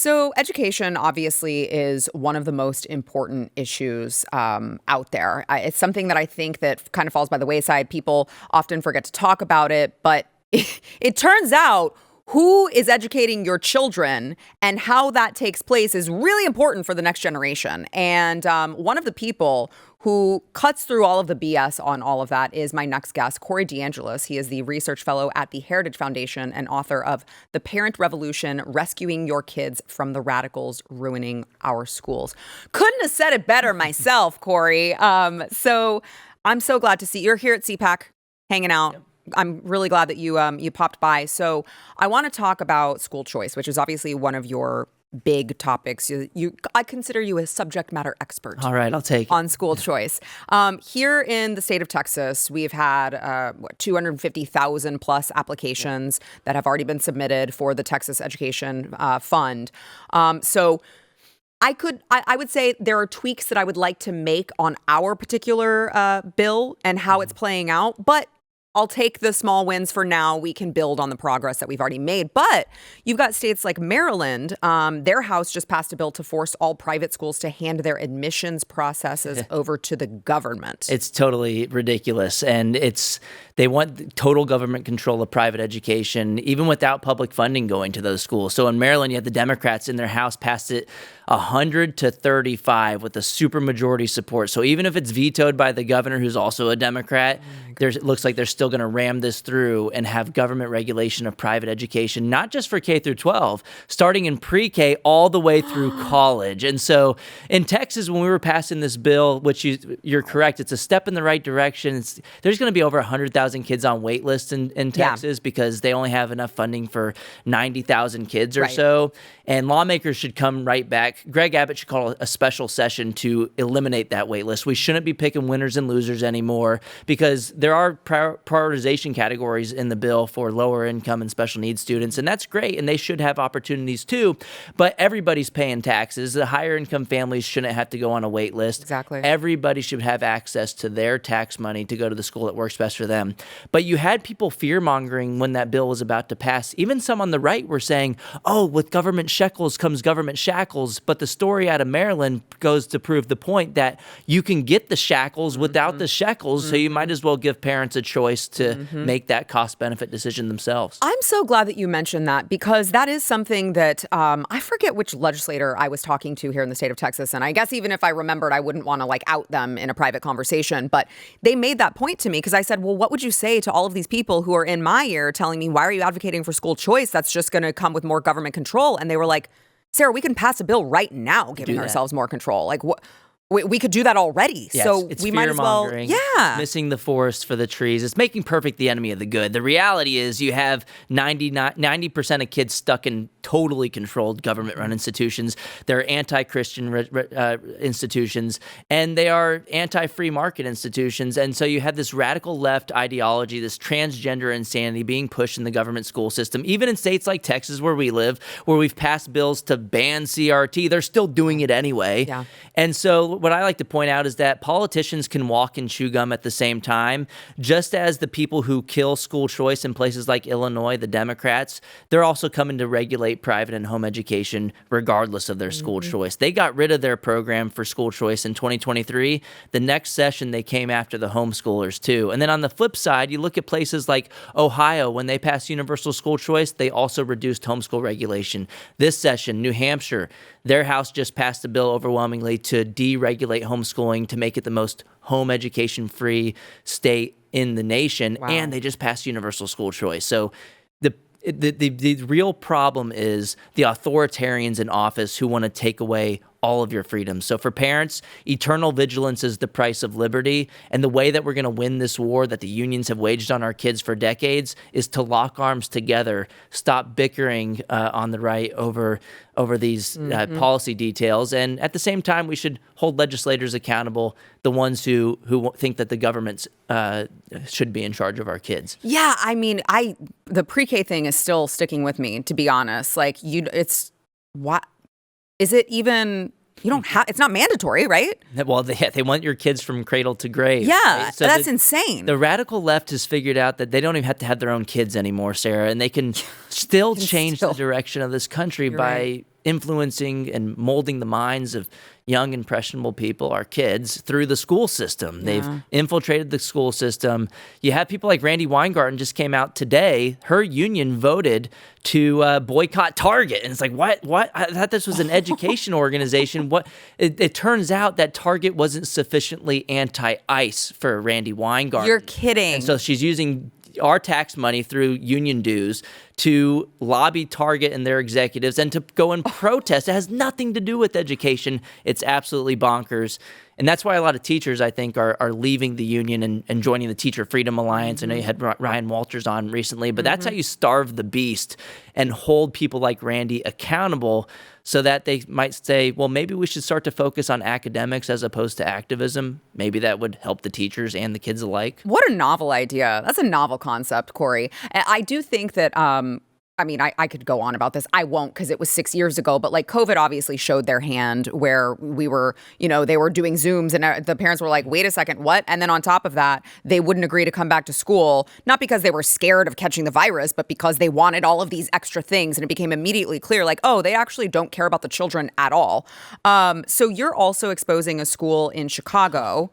So education obviously is one of the most important issues out there. It's something that I think that kind of falls by the wayside. People often forget to talk about it, but it turns out who is educating your children and how that takes place is really important for the next generation. And one of the people who cuts through all of the BS on all of that is my next guest, DeAngelis. He is the research fellow at the Heritage Foundation and author of The Parent Revolution, Rescuing Your Kids from the Radicals Ruining Our Schools. Couldn't have said it better myself, Corey. So I'm so glad to see you're here at CPAC hanging out. Yep. I'm really glad that you popped by. So I want to talk about school choice, which is obviously one of your big topics. I consider you a subject matter expert. All right, I'll take it. On school choice. Here in the state of Texas, we've had 250,000 plus applications that have already been submitted for the Texas Education Fund. So I would say there are tweaks that I would like to make on our particular bill and how it's playing out, but I'll take the small wins for now. We can build on the progress that we've already made. But you've got states like Maryland. Their House just passed a bill to force all private schools to hand their admissions processes over to the government. It's totally ridiculous. And they want total government control of private education, even without public funding going to those schools. So in Maryland, you have the Democrats in their House passed it 100 to 35 with a supermajority support. So even if it's vetoed by the governor, who's also a Democrat, it looks like they're still going to ram this through and have government regulation of private education, not just for K through 12, starting in pre-K all the way through college. And so in Texas, when we were passing this bill, which you're correct, it's a step in the right direction. There's going to be over 100,000 kids on wait lists in Texas because they only have enough funding for 90,000 kids or so. And lawmakers should come right back. Greg Abbott should call a special session to eliminate that wait list. We shouldn't be picking winners and losers anymore because there are prioritization categories in the bill for lower income and special needs students, and that's great, and they should have opportunities too, but everybody's paying taxes. The higher income families shouldn't have to go on a wait list. Exactly. Everybody should have access to their tax money to go to the school that works best for them. But you had people fear-mongering when that bill was about to pass. Even some on the right were saying, oh, with government shekels comes government shackles, but the story out of Maryland goes to prove the point that you can get the shackles without the shekels, so you might as well give parents a choice to make that cost-benefit decision themselves. I'm so glad that you mentioned that because that is something that I forget which legislator I was talking to here in the state of Texas, and I guess even if I remembered, I wouldn't want to out them in a private conversation, but they made that point to me because I said, well, what would you say to all of these people who are in my ear telling me, why are you advocating for school choice? That's just going to come with more government control. And they were like, Sarah, we can pass a bill right now giving ourselves more control. Like, what? We could do that already. Yes, so it's we might as well. Yeah. Missing the forest for the trees. It's making perfect the enemy of the good. The reality is you have 90% of kids stuck in totally controlled government-run institutions. They're anti-Christian institutions, and they are anti-free market institutions. And so you have this radical left ideology, this transgender insanity being pushed in the government school system. Even in states like Texas, where we live, where we've passed bills to ban CRT, they're still doing it anyway. Yeah. And so what I like to point out is that politicians can walk and chew gum at the same time, just as the people who kill school choice in places like Illinois, the Democrats, they're also coming to regulate private and home education regardless of their school choice. They got rid of their program for school choice in 2023. The next session, they came after the homeschoolers too. And then on the flip side, you look at places like Ohio, when they passed universal school choice, they also reduced homeschool regulation. This session, New Hampshire, their House just passed a bill overwhelmingly to deregulate homeschooling to make it the most home education-free state in the nation, and they just passed universal school choice. So the real problem is the authoritarians in office who want to take away all of your freedoms. So for parents, eternal vigilance is the price of liberty. And the way that we're going to win this war that the unions have waged on our kids for decades is to lock arms together, stop bickering on the right over these policy details. And at the same time, we should hold legislators accountable, the ones who think that the government should be in charge of our kids. Yeah, I mean, the pre-K thing is still sticking with me, to be honest. Is it even, it's not mandatory, right? Well, they want your kids from cradle to grave. Yeah, right? So that's insane. The radical left has figured out that they don't even have to have their own kids anymore, Sarah, and they can still change the direction of this country by influencing and molding the minds of young, impressionable people, our kids, through the school system. They've infiltrated the school system. You have people like Randy Weingarten just came out today. Her union voted to boycott Target. And it's like, what? I thought this was an education organization. What? It turns out that Target wasn't sufficiently anti-ICE for Randy Weingarten. You're kidding. And so she's using our tax money through union dues to lobby Target and their executives and to go and protest. It has nothing to do with education. It's absolutely bonkers. And that's why a lot of teachers, I think, are leaving the union and joining the Teacher Freedom Alliance. I know you had Ryan Walters on recently, but that's how you starve the beast and hold people like Randy accountable so that they might say, well, maybe we should start to focus on academics as opposed to activism. Maybe that would help the teachers and the kids alike. What a novel idea. That's a novel concept, Corey. I do think that, I mean, I could go on about this. I won't because it was 6 years ago. But like COVID obviously showed their hand where we were, they were doing Zooms and the parents were like, wait a second, what? And then on top of that, they wouldn't agree to come back to school, not because they were scared of catching the virus, but because they wanted all of these extra things. And it became immediately clear, like, oh, they actually don't care about the children at all. So you're also exposing a school in Chicago,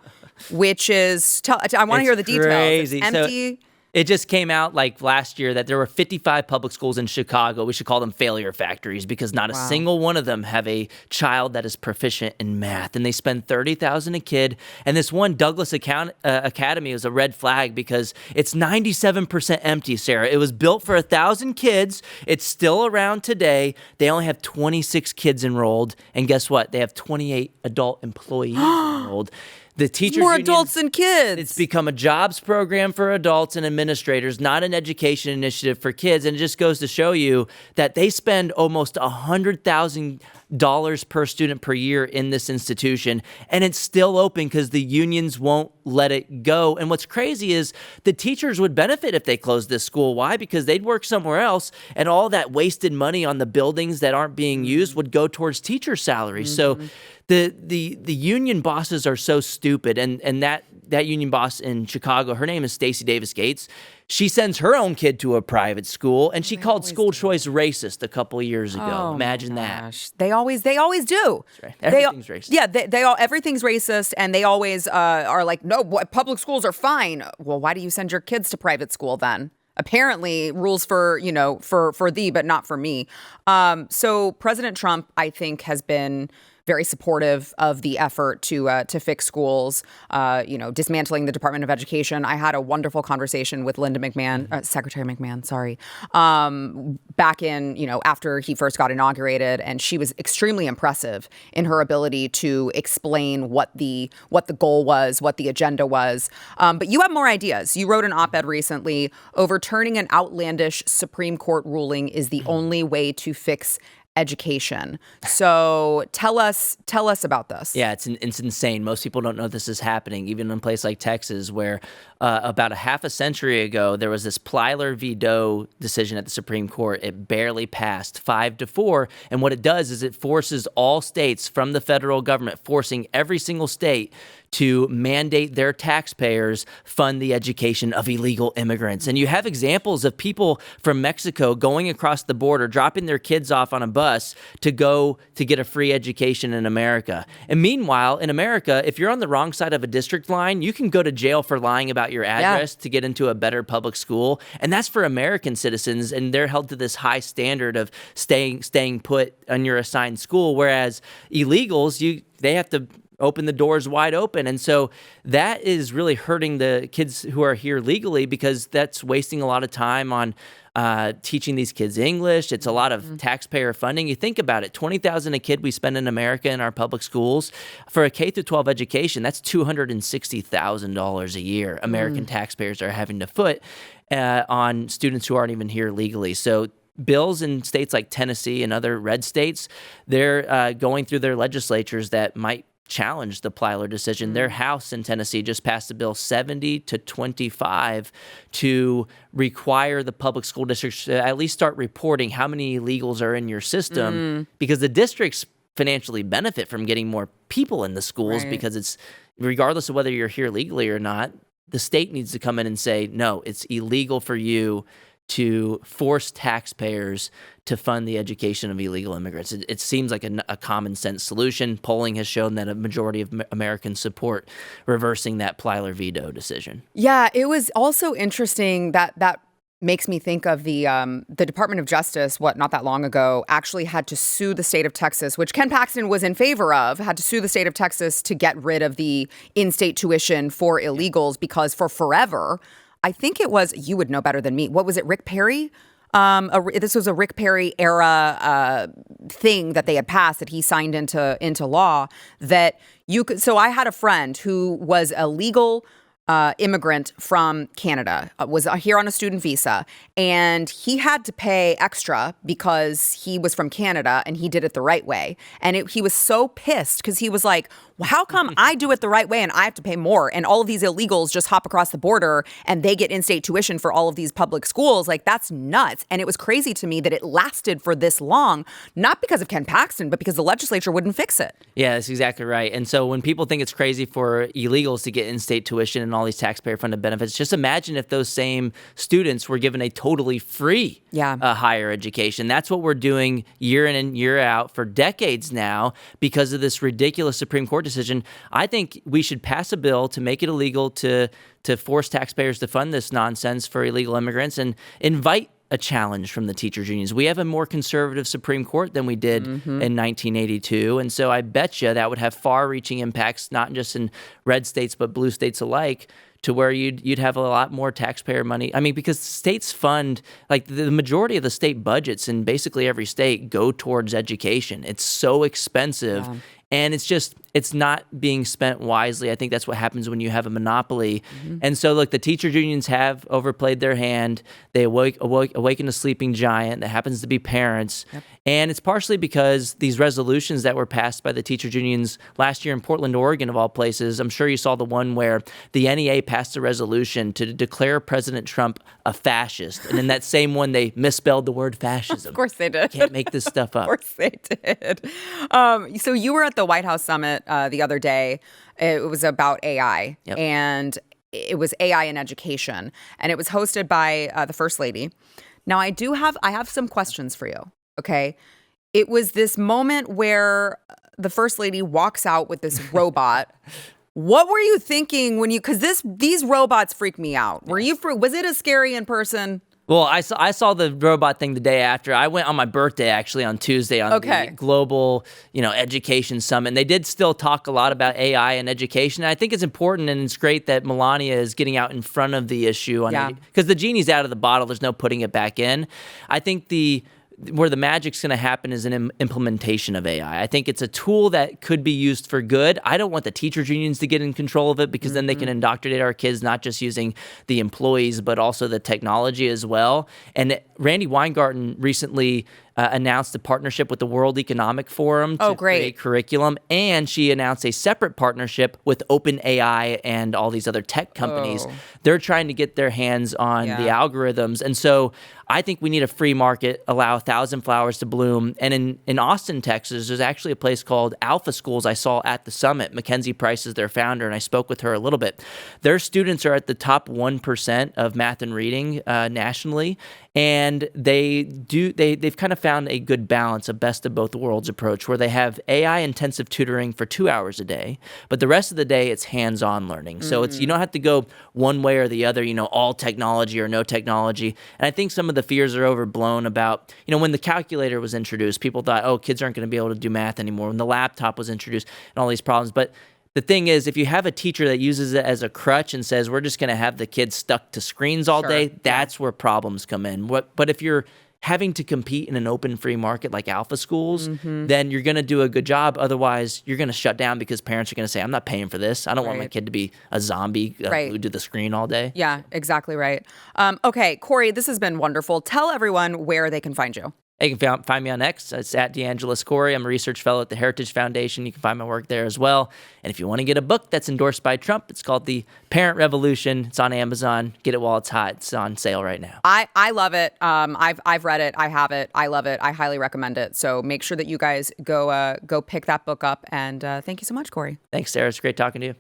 which is, I want to hear the details. Crazy. It's empty. It just came out like last year that there were 55 public schools in Chicago. We should call them failure factories because not a single one of them have a child that is proficient in math. And they spend $30,000 a kid. And this one Douglas Academy was a red flag because it's 97% empty, Sarah. It was built for 1,000 kids. It's still around today. They only have 26 kids enrolled. And guess what? They have 28 adult employees enrolled. The teachers more union, adults than kids. It's become a jobs program for adults and administrators, not an education initiative for kids. And it just goes to show you that they spend almost $100,000 per student per year in this institution. And it's still open because the unions won't let it go. And what's crazy is the teachers would benefit if they closed this school. Why? Because they'd work somewhere else and all that wasted money on the buildings that aren't being used would go towards teacher salaries. So the union bosses are so stupid, and that union boss in Chicago, her name is Stacey Davis Gates. She sends her own kid to a private school, and she called school choice racist a couple of years ago. Oh, imagine that. They always do. Right. Everything's racist. Yeah, everything's racist, and they always are like, no, public schools are fine. Well, why do you send your kids to private school then? Apparently, rules for thee, but not for me. So President Trump, I think, has been very supportive of the effort to fix schools, dismantling the Department of Education. I had a wonderful conversation with Linda McMahon, Secretary McMahon, back in, after he first got inaugurated, and she was extremely impressive in her ability to explain what the goal was, what the agenda was. But you have more ideas. You wrote an op-ed recently, overturning an outlandish Supreme Court ruling is the only way to fix education. So tell us about this. Yeah, it's insane. Most people don't know this is happening, even in a place like Texas, where about a half a century ago, there was this Plyler v. Doe decision at the Supreme Court. It barely passed 5-4. And what it does is it forces all states from the federal government, forcing every single state to mandate their taxpayers fund the education of illegal immigrants. And you have examples of people from Mexico going across the border, dropping their kids off on a bus to go to get a free education in America. And meanwhile, in America, if you're on the wrong side of a district line, you can go to jail for lying about your address to get into a better public school. And that's for American citizens, and they're held to this high standard of staying put on your assigned school, whereas illegals, they have to open the doors wide open. And so that is really hurting the kids who are here legally because that's wasting a lot of time on teaching these kids English. It's a lot of taxpayer funding. You think about it, $20,000 a kid we spend in America in our public schools. For a K-12 education, that's $260,000 a year American taxpayers are having to foot on students who aren't even here legally. So bills in states like Tennessee and other red states, they're going through their legislatures that might challenge the Plyler decision. Their House in Tennessee just passed a bill 70-25 to require the public school districts to at least start reporting how many illegals are in your system because the districts financially benefit from getting more people in the schools because it's regardless of whether you're here legally or not, the state needs to come in and say, no, it's illegal for you to force taxpayers to fund the education of illegal immigrants. It seems like a common sense solution. Polling has shown that a majority of Americans support reversing that Plyler veto decision. Yeah, it was also interesting that makes me think of the Department of Justice, not that long ago, actually had to sue the state of Texas, which Ken Paxton was in favor of, had to sue the state of Texas to get rid of the in-state tuition for illegals because for forever, I think it was, you would know better than me, what was it, Rick Perry? This was a Rick Perry era thing that they had passed that he signed into law that you could. So I had a friend who was a legal immigrant from Canada, was here on a student visa, and he had to pay extra because he was from Canada and he did it the right way. And he was so pissed because he was like, well, how come I do it the right way and I have to pay more? And all of these illegals just hop across the border and they get in-state tuition for all of these public schools. Like, that's nuts. And it was crazy to me that it lasted for this long, not because of Ken Paxton, but because the legislature wouldn't fix it. Yeah, that's exactly right. And so when people think it's crazy for illegals to get in-state tuition and all these taxpayer-funded benefits, just imagine if those same students were given a totally free higher education. That's what we're doing year in and year out for decades now because of this ridiculous Supreme Court decision. I think we should pass a bill to make it illegal to force taxpayers to fund this nonsense for illegal immigrants and invite a challenge from the teachers unions. We have a more conservative Supreme Court than we did in 1982. And so I bet you that would have far-reaching impacts, not just in red states, but blue states alike, to where you'd have a lot more taxpayer money. I mean, because states fund, like the majority of the state budgets in basically every state go towards education. It's so expensive. Yeah. And it's not being spent wisely. I think that's what happens when you have a monopoly. And so, look, the teachers unions have overplayed their hand. They awaken a sleeping giant that happens to be parents. Yep. And it's partially because these resolutions that were passed by the teachers unions last year in Portland, Oregon, of all places. I'm sure you saw the one where the NEA passed a resolution to declare President Trump a fascist. And in that same one, they misspelled the word fascism. Of course they did. Can't make this stuff up. Of course they did. So you were at the White House summit the other day. It was about AI, and it was AI in education, and it was hosted by the First Lady. Now, I have some questions for you. Okay, it was this moment where the First Lady walks out with this robot. What were you thinking when because these robots freak me out? Was it as scary in person? Well, I saw the robot thing the day after. I went on my birthday, actually, on Tuesday on the Global, Education Summit. And they did still talk a lot about AI and education. And I think it's important and it's great that Melania is getting out in front of the issue because the genie's out of the bottle. There's no putting it back in. I think where the magic's going to happen is an implementation of AI. I think it's a tool that could be used for good. I don't want the teachers unions to get in control of it because then they can indoctrinate our kids, not just using the employees, but also the technology as well. And Randy Weingarten recently announced a partnership with the World Economic Forum to create curriculum, and she announced a separate partnership with OpenAI and all these other tech companies. They're trying to get their hands on the algorithms, and so I think we need a free market, allow 1,000 flowers to bloom. And in Austin, Texas, there's actually a place called Alpha Schools I saw at the summit. Mackenzie Price is their founder, and I spoke with her a little bit. Their students are at the top 1% of math and reading nationally, and they've kind of found a good balance, a best of both worlds approach, where they have AI-intensive tutoring for 2 hours a day, but the rest of the day it's hands-on learning. So you don't have to go one way or the other, all technology or no technology. And I think some of the fears are overblown about, when the calculator was introduced, people thought, oh, kids aren't going to be able to do math anymore. When the laptop was introduced and all these problems. But the thing is, if you have a teacher that uses it as a crutch and says, we're just going to have the kids stuck to screens all day, that's where problems come in. But if you're having to compete in an open free market like Alpha Schools, then you're going to do a good job. Otherwise, you're going to shut down because parents are going to say, I'm not paying for this. I don't want my kid to be a zombie glued to the screen all day. Yeah, exactly right. Okay, Corey, this has been wonderful. Tell everyone where they can find you. You can find me on X. It's at DeAngelis Corey. I'm a research fellow at the Heritage Foundation. You can find my work there as well. And if you want to get a book that's endorsed by Trump, it's called The Parent Revolution. It's on Amazon. Get it while it's hot. It's on sale right now. I love it. I've read it. I have it. I love it. I highly recommend it. So make sure that you guys go pick that book up. And thank you so much, Corey. Thanks, Sarah. It's great talking to you.